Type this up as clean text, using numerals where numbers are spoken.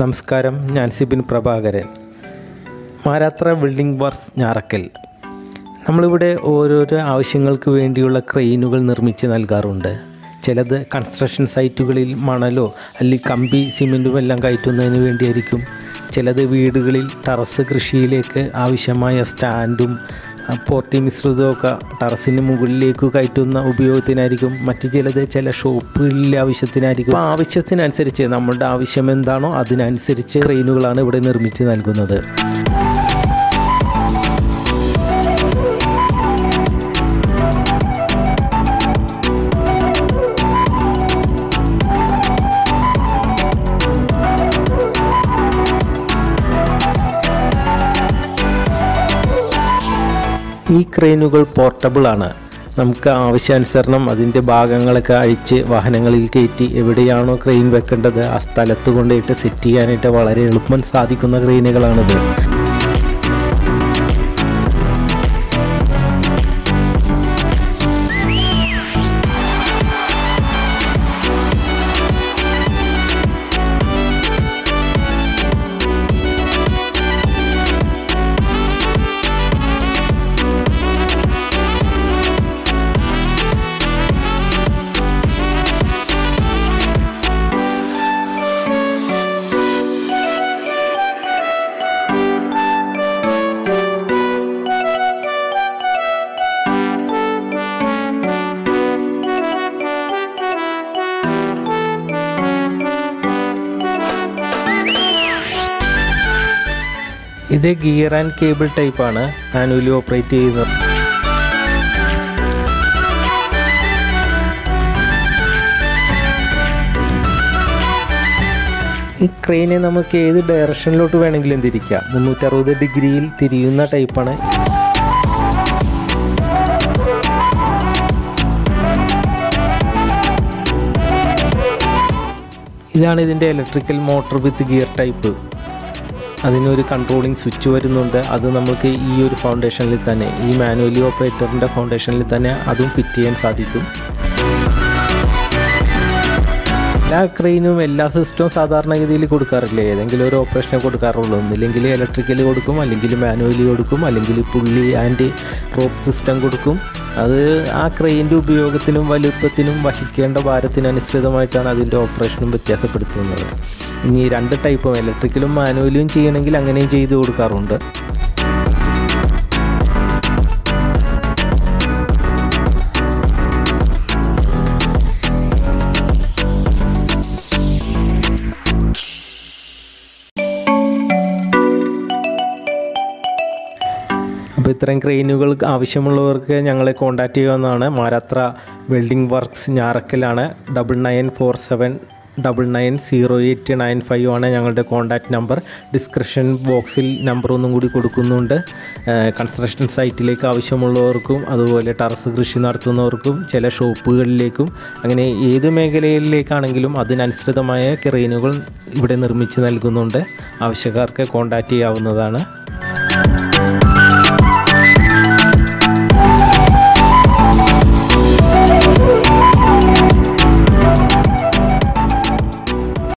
നമസ്കാരം, ഞാൻ സിബിൻ പ്രഭാകരൻ. മാരാത്ര ബിൽഡിംഗ് വർക്ക്സ് ഞാറക്കൽ. നമ്മളിവിടെ ഓരോരോ ആവശ്യങ്ങൾക്ക് വേണ്ടിയുള്ള ക്രെയിനുകൾ നിർമ്മിച്ച് നൽകാറുണ്ട്. ചിലത് കൺസ്ട്രക്ഷൻ സൈറ്റുകളിൽ മണലോ അല്ലെങ്കിൽ കമ്പി സിമെൻറ്റും എല്ലാം കയറ്റുന്നതിന് വേണ്ടിയായിരിക്കും. ചിലത് വീടുകളിൽ ടെറസ് കൃഷിയിലേക്ക് ആവശ്യമായ സ്റ്റാൻഡും പോർട്ടി മിശ്രിതമൊക്കെ ടെറസിന് മുകളിലേക്ക് കയറ്റുന്ന ഉപയോഗത്തിനായിരിക്കും. മറ്റു ചിലത് ചില ഷോപ്പുകളിലെ ആവശ്യത്തിനായിരിക്കും. അപ്പോൾ ആവശ്യത്തിനനുസരിച്ച് നമ്മളുടെ ആവശ്യം എന്താണോ അതിനനുസരിച്ച് ക്രെയിനുകളാണ് ഇവിടെ നിർമ്മിച്ച് നൽകുന്നത്. ഈ ക്രെയിനുകൾ പോർട്ടബിൾ ആണ്. നമുക്ക് ആവശ്യാനുസരണം അതിൻ്റെ ഭാഗങ്ങളൊക്കെ അഴിച്ച് വാഹനങ്ങളിൽ കയറ്റി എവിടെയാണോ ക്രെയിൻ വെക്കേണ്ടത് ആ സ്ഥലത്ത് കൊണ്ടുപോയിട്ട് സെറ്റ് ചെയ്യാനായിട്ട് വളരെ എളുപ്പം സാധിക്കുന്ന ക്രെയിനുകളാണിത്. ഇത് ഗിയർ ആൻഡ് കേബിൾ ടൈപ്പാണ്, മാനുവലി ഓപ്പറേറ്റ് ചെയ്യുന്നത്. ഈ ക്രെയിനെ നമുക്ക് ഏത് ഡയറക്ഷനിലോട്ട് വേണമെങ്കിലും തിരിക്കാം. 360 ഡിഗ്രിയിൽ തിരിയുന്ന ടൈപ്പാണ്. ഇതാണ് ഇതിൻ്റെ electrical motor with gear type. അതിനൊരു കൺട്രോളിങ് സ്വിച്ച് വരുന്നുണ്ട്. അത് നമുക്ക് ഈ ഒരു ഫൗണ്ടേഷനിൽ തന്നെ, ഈ മാനുവലി ഓപ്പറേറ്ററിൻ്റെ ഫൗണ്ടേഷനിൽ തന്നെ അതും ഫിറ്റ് ചെയ്യാൻ സാധിക്കും. എല്ലാ ക്രെയിനും എല്ലാ സിസ്റ്റവും സാധാരണഗതിയിൽ കൊടുക്കാറില്ല. ഏതെങ്കിലും ഒരു ഓപ്പറേഷനെ കൊടുക്കാറുള്ളൂ. ഒന്നില്ലെങ്കിൽ ഇലക്ട്രിക്കൽ കൊടുക്കും, അല്ലെങ്കിൽ മാനുവലി കൊടുക്കും, അല്ലെങ്കിൽ പുള്ളി ആൻഡ് റോപ്പ് സിസ്റ്റം കൊടുക്കും. അത് ആ ക്രെയിൻ്റെ ഉപയോഗത്തിനും വലുപ്പത്തിനും വഹിക്കേണ്ട ഭാരത്തിനനുസൃതമായിട്ടാണ് അതിൻ്റെ ഓപ്പറേഷനും വ്യത്യാസപ്പെടുത്തുന്നത്. ഇനി രണ്ട് ടൈപ്പും ഇലക്ട്രിക്കലും മാനുവലും ചെയ്യണമെങ്കിൽ അങ്ങനെയും ചെയ്ത് കൊടുക്കാറുണ്ട്. അപ്പോൾ ഇത്തരം ക്രെയിനുകൾ ആവശ്യമുള്ളവർക്ക് ഞങ്ങളെ കോൺടാക്റ്റ് ചെയ്യാവുന്നതാണ്. മാരാത്ര വെൽഡിംഗ് വർക്ക്സ് ഞാറക്കലാണ്. 9947990895 ആണ് ഞങ്ങളുടെ കോൺടാക്റ്റ് നമ്പർ. ഡിസ്ക്രിപ്ഷൻ ബോക്സിൽ നമ്പർ ഒന്നും കൂടി കൊടുക്കുന്നുണ്ട്. കൺസ്ട്രക്ഷൻ സൈറ്റിലേക്ക് ആവശ്യമുള്ളവർക്കും അതുപോലെ ടെറസ് കൃഷി നടത്തുന്നവർക്കും ചില ഷോപ്പുകളിലേക്കും അങ്ങനെ ഏത് മേഖലയിലേക്കാണെങ്കിലും അതിനനുസൃതമായ ക്രെയിനുകൾ ഇവിടെ നിർമ്മിച്ച് നൽകുന്നുണ്ട്. ആവശ്യക്കാർക്ക് കോൺടാക്റ്റ് ചെയ്യാവുന്നതാണ്.